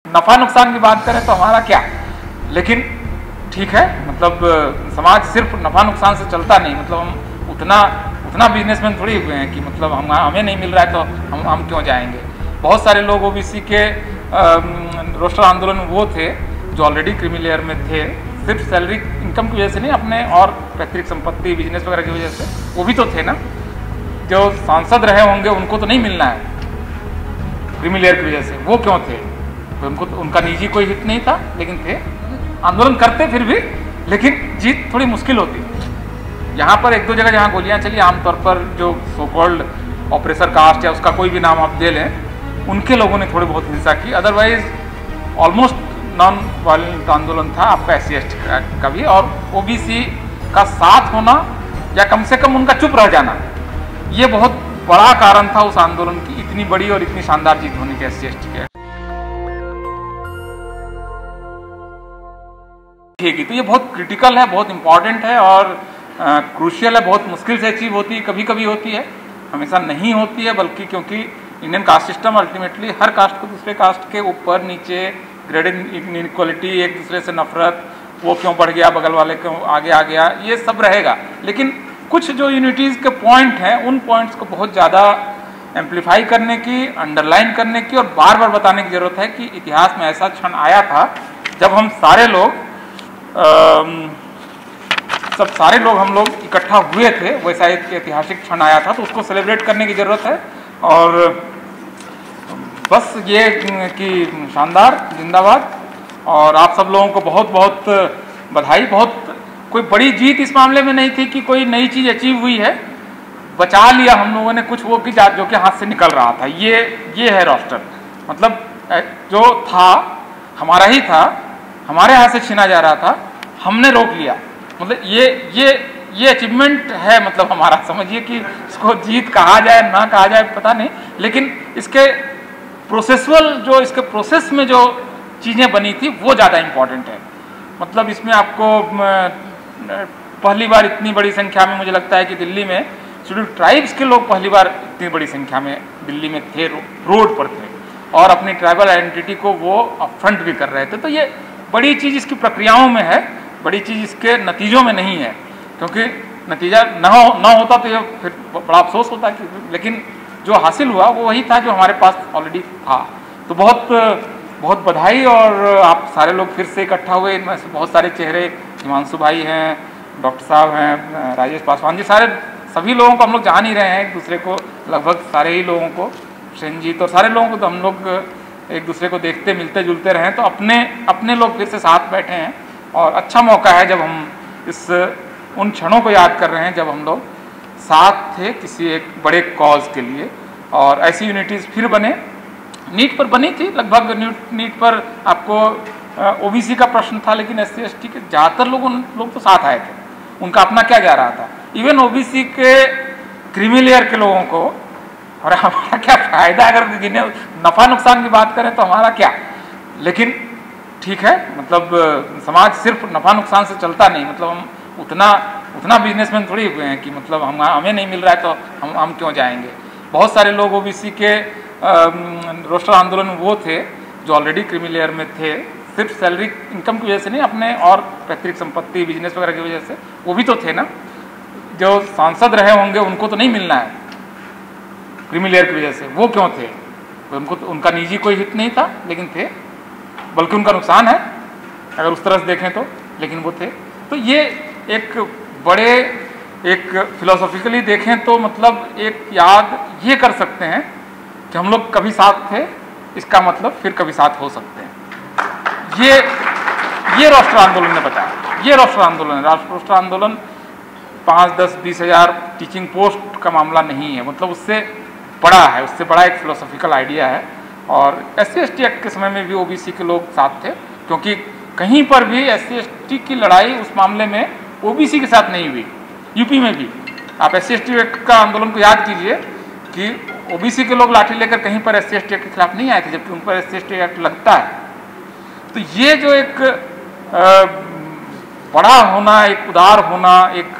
नफा नुकसान की बात करें तो हमारा क्या, लेकिन ठीक है, मतलब समाज सिर्फ नफा नुकसान से चलता नहीं। मतलब हम उतना बिजनेसमैन थोड़ी हुए हैं कि मतलब हमें नहीं मिल रहा है तो हम क्यों जाएंगे। बहुत सारे लोग ओबीसी के रोस्टर आंदोलन में वो थे जो ऑलरेडी क्रीमी लेयर में थे, सिर्फ सैलरी इनकम की वजह से नहीं, अपने और पैतृक संपत्ति बिजनेस वगैरह की वजह से वो भी तो थे ना। जो सांसद रहे होंगे उनको तो नहीं मिलना है क्रीमी लेयर की वजह से, वो क्यों थे? तो उनको उनका निजी कोई हित नहीं था, लेकिन थे, आंदोलन करते फिर भी, लेकिन जीत थोड़ी मुश्किल होती। यहाँ पर एक दो जगह जहाँ गोलियाँ चली, आमतौर पर जो सो कॉल्ड ऑपरेसर कास्ट या उसका कोई भी नाम आप दे लें, उनके लोगों ने थोड़ी बहुत हिंसा की। अदरवाइज ऑलमोस्ट नॉन वायलेंट आंदोलन था आपका SC/ST का भी, और ओबीसी का साथ होना या कम से कम उनका चुप रह जाना, ये बहुत बड़ा कारण था उस आंदोलन की इतनी बड़ी और इतनी शानदार जीत होने के SC/ST के। ठीक है, तो ये बहुत क्रिटिकल है, बहुत इंपॉर्टेंट है और क्रूशियल है, बहुत मुश्किल से अचीव होती है, कभी कभी होती है, हमेशा नहीं होती है, बल्कि क्योंकि इंडियन कास्ट सिस्टम अल्टीमेटली हर कास्ट को दूसरे कास्ट के ऊपर नीचे, ग्रेडेड इनइक्वालिटी, एक दूसरे से नफरत, वो क्यों बढ़ गया, बगल वाले क्यों आगे आ गया, ये सब रहेगा। लेकिन कुछ जो यूनिटीज़ के पॉइंट हैं, उन पॉइंट्स को बहुत ज़्यादा एम्पलीफाई करने की, अंडरलाइन करने की और बार बार बताने की ज़रूरत है कि इतिहास में ऐसा क्षण आया था जब हम सारे लोग हम लोग इकट्ठा हुए थे, वैसा एक ऐतिहासिक क्षण आया था, तो उसको सेलिब्रेट करने की ज़रूरत है। और बस ये कि शानदार, जिंदाबाद, और आप सब लोगों को बहुत बहुत बधाई। बहुत कोई बड़ी जीत इस मामले में नहीं थी कि कोई नई चीज़ अचीव हुई है, बचा लिया हम लोगों ने कुछ वो की जो कि हाथ से निकल रहा था। ये है रोस्टर, मतलब जो था हमारा ही था, हमारे हाथ से छीना जा रहा था, हमने रोक लिया। मतलब ये अचीवमेंट है, मतलब हमारा, समझिए कि इसको जीत कहा जाए ना कहा जाए पता नहीं, लेकिन इसके प्रोसेसुअल जो इसके प्रोसेस में जो चीज़ें बनी थी वो ज़्यादा इम्पॉर्टेंट है। मतलब इसमें आपको पहली बार इतनी बड़ी संख्या में, मुझे लगता है कि दिल्ली में शेड्यूल ट्राइब्स के लोग पहली बार इतनी बड़ी संख्या में दिल्ली में थे, रोड पर थे, और अपनी ट्राइबल आइडेंटिटी को वो अपफ्रंट भी कर रहे थे। तो ये बड़ी चीज़ इसकी प्रक्रियाओं में है, बड़ी चीज़ इसके नतीजों में नहीं है, क्योंकि नतीजा ना होता तो ये फिर बड़ा अफसोस होता कि, लेकिन जो हासिल हुआ वो वही था जो हमारे पास ऑलरेडी था। तो बहुत बहुत बधाई। और आप सारे लोग फिर से इकट्ठा हुए, इनमें से बहुत सारे चेहरे, हिमांशु भाई हैं, डॉक्टर साहब हैं, राजेश पासवान जी, सभी लोगों को हम लोग जान ही रहे हैं, एक दूसरे को, लगभग सारे ही लोगों को, सेनजीत और सारे लोगों को तो हम लोग एक दूसरे को देखते मिलते जुलते रहे, तो अपने लोग फिर से साथ बैठे हैं। और अच्छा मौका है जब हम उन क्षणों को याद कर रहे हैं जब हम लोग साथ थे किसी एक बड़े कॉज के लिए, और ऐसी यूनिटीज़ फिर बने। नीट पर बनी थी लगभग, नीट पर आपको ओबीसी का प्रश्न था, लेकिन SC/ST के ज़्यादातर लोग तो साथ आए थे, उनका अपना क्या जा रहा था। इवन ओबीसी के क्रीमी लेयर के लोगों को, और हमारा क्या फ़ायदा, अगर गिने नफ़ा नुकसान की बात करें तो हमारा क्या, लेकिन ठीक है, मतलब समाज सिर्फ नफा नुकसान से चलता नहीं। मतलब हम उतना बिजनेसमैन थोड़ी हुए हैं कि मतलब हमें नहीं मिल रहा है तो हम क्यों जाएंगे। बहुत सारे लोग ओबीसी के रोस्टर आंदोलन में वो थे जो ऑलरेडी क्रीमी लेयर में थे, सिर्फ सैलरी इनकम की वजह से नहीं, अपने और पैतृक संपत्ति बिजनेस वगैरह की वजह से वो भी तो थे ना। जो सांसद रहे होंगे उनको तो नहीं मिलना है क्रीमी लेयर की वजह से, वो क्यों थे? उनका निजी कोई हित नहीं था, लेकिन थे, बल्कि उनका नुकसान है अगर उस तरह से देखें तो, लेकिन वो थे। तो ये एक फिलोसॉफिकली देखें तो मतलब एक याद ये कर सकते हैं कि हम लोग कभी साथ थे, इसका मतलब फिर कभी साथ हो सकते हैं। ये रोस्टर आंदोलन ने बताया, ये रोस्टर आंदोलन, रोस्टर आंदोलन 5, 10, 20 हज़ार टीचिंग पोस्ट का मामला नहीं है, मतलब उससे बड़ा है, उससे बड़ा एक फिलोसॉफिकल आइडिया है। और SC/ST एक्ट के समय में भी ओबीसी के लोग साथ थे, क्योंकि कहीं पर भी SC/ST की लड़ाई उस मामले में ओबीसी के साथ नहीं हुई। यूपी में भी आप SC/ST एक्ट का आंदोलन को याद कीजिए कि ओबीसी के लोग लाठी लेकर कहीं पर SC/ST एक्ट के खिलाफ नहीं आए थे, जबकि उन पर SC/ST एक्ट लगता है। तो ये जो एक बड़ा होना, एक उदार होना, एक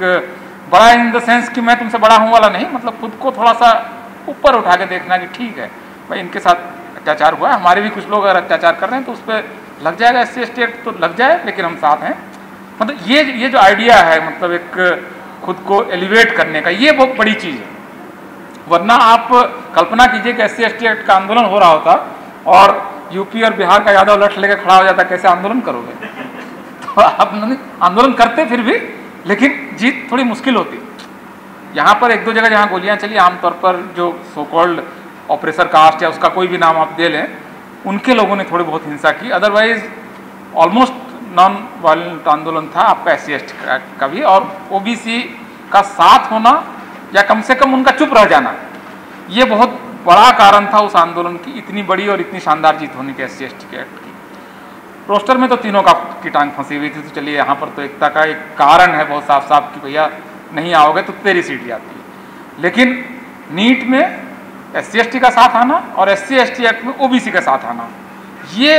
बड़ा इन द सेंस कि मैं तुमसे बड़ा हूँ वाला नहीं, मतलब खुद को थोड़ा सा ऊपर उठा के देखना कि ठीक है भाई, इनके साथ अत्याचार हुआ है, हमारे भी कुछ लोग अगर अत्याचार कर रहे हैं तो उस पर लग जाएगा SC ST एक्ट, तो लग जाए, लेकिन हम साथ हैं। मतलब ये जो आइडिया है, मतलब एक खुद को एलिवेट करने का, ये बहुत बड़ी चीज़ है। वरना आप कल्पना कीजिए कि SC ST एक्ट का आंदोलन हो रहा होता और यूपी और बिहार का यादव लठ लेकर खड़ा हो जाता, कैसे आंदोलन करोगे? तो आप आंदोलन करते फिर भी, लेकिन जीत थोड़ी मुश्किल होती। यहाँ पर एक दो जगह जहाँ गोलियाँ चली, आमतौर पर जो सो कॉल्ड ऑपरेसर कास्ट या उसका कोई भी नाम आप दे लें, उनके लोगों ने थोड़ी बहुत हिंसा की, अदरवाइज ऑलमोस्ट नॉन वायलेंट आंदोलन था आपका SC ST का भी। और OBC का साथ होना या कम से कम उनका चुप रह जाना, ये बहुत बड़ा कारण था उस आंदोलन की इतनी बड़ी और इतनी शानदार जीत होने के SC ST एक्ट की। रोस्टर में तो तीनों की टांग फंसी हुई थी, तो चलिए यहाँ पर तो एकता का एक कारण है बहुत साफ साफ कि भैया नहीं आओगे तो तेरी सीट जाती है। लेकिन नीट में SC ST का साथ आना और SC ST एक्ट में OBC का साथ आना, ये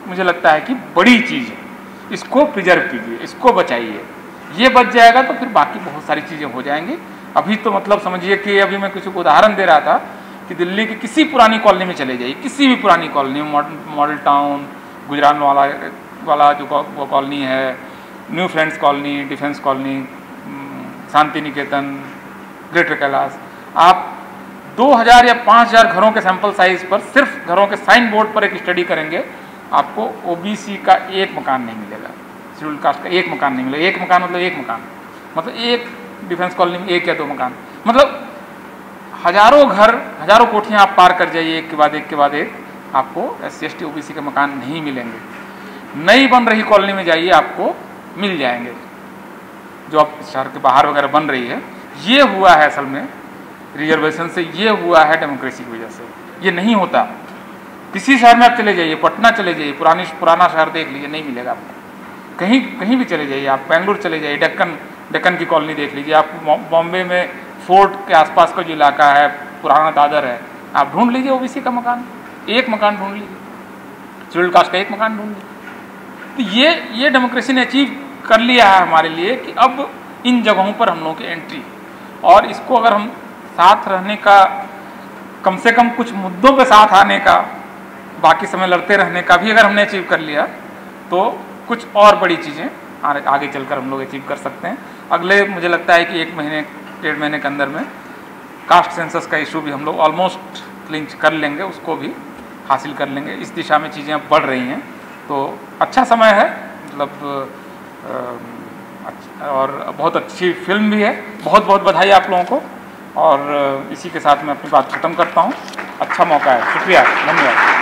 मुझे लगता है कि बड़ी चीज़ है। इसको प्रिजर्व कीजिए, इसको बचाइए, ये बच जाएगा तो फिर बाकी बहुत सारी चीज़ें हो जाएंगी। अभी तो मतलब समझिए कि अभी मैं किसी को उदाहरण दे रहा था कि दिल्ली की किसी पुरानी कॉलोनी में चले जाइए, किसी भी पुरानी कॉलोनी, मॉडल टाउन, गुजरान वाला जो वो कॉलोनी है, new friends colony, defence colony, Shanti Niketan, greater Kailash, आप 2000 या 5000 घरों के सैंपल साइज पर सिर्फ घरों के साइन बोर्ड पर एक स्टडी करेंगे, आपको OBC का एक मकान नहीं मिलेगा, शेड्यूल कास्ट का एक मकान नहीं मिलेगा। एक मकान मतलब एक मकान, मतलब एक डिफेंस कॉलोनी में 1 या 2 मकान, मतलब हजारों घर, हजारों कोठियाँ आप पार कर जाइए, एक के बाद एक आपको SC ST OBC के मकान नहीं मिलेंगे। नई बन रही कॉलोनी में जाइए, आपको मिल जाएंगे, जो अब शहर के बाहर वगैरह बन रही है। ये हुआ है असल में रिजर्वेशन से, ये हुआ है डेमोक्रेसी की वजह से। ये नहीं होता। किसी शहर में आप चले जाइए, पटना चले जाइए, पुराना शहर देख लीजिए, नहीं मिलेगा आपको। कहीं भी चले जाइए, आप बेंगलुरु चले जाइए, डेक्कन की कॉलोनी देख लीजिए, आप बॉम्बे में फोर्ट के आसपास का जो इलाका है, पुराना दादर है, आप ढूंढ लीजिए OBC का मकान, एक मकान ढूंढ लीजिए, शेड्यूल कास्ट का एक मकान ढूंढ लीजिए। तो ये डेमोक्रेसी ने अचीव कर लिया है हमारे लिए कि अब इन जगहों पर हम लोगों की एंट्री, और इसको अगर हम साथ रहने का, कम से कम कुछ मुद्दों पे साथ आने का, बाकी समय लड़ते रहने का भी अगर हमने अचीव कर लिया, तो कुछ और बड़ी चीज़ें आगे चलकर हम लोग अचीव कर सकते हैं। अगले मुझे लगता है कि 1 महीने 1.5 महीने के अंदर में कास्ट सेंसस का इशू भी हम लोग ऑलमोस्ट क्लिंच कर लेंगे, उसको भी हासिल कर लेंगे। इस दिशा में चीज़ें अब बढ़ रही हैं, तो अच्छा समय है, मतलब और बहुत अच्छी फिल्म भी है। बहुत बहुत बधाई आप लोगों को, और इसी के साथ मैं अपनी बात खत्म करता हूँ। अच्छा मौका है, शुक्रिया, धन्यवाद।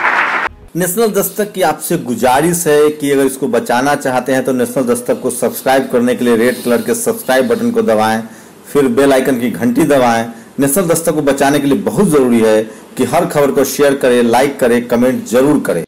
नेशनल दस्तक की आपसे गुजारिश है कि अगर इसको बचाना चाहते हैं तो नेशनल दस्तक को सब्सक्राइब करने के लिए रेड कलर के सब्सक्राइब बटन को दबाएं, फिर बेल आइकन की घंटी दबाएं। नेशनल दस्तक को बचाने के लिए बहुत जरूरी है कि हर खबर को शेयर करें, लाइक करें, कमेंट जरूर करें।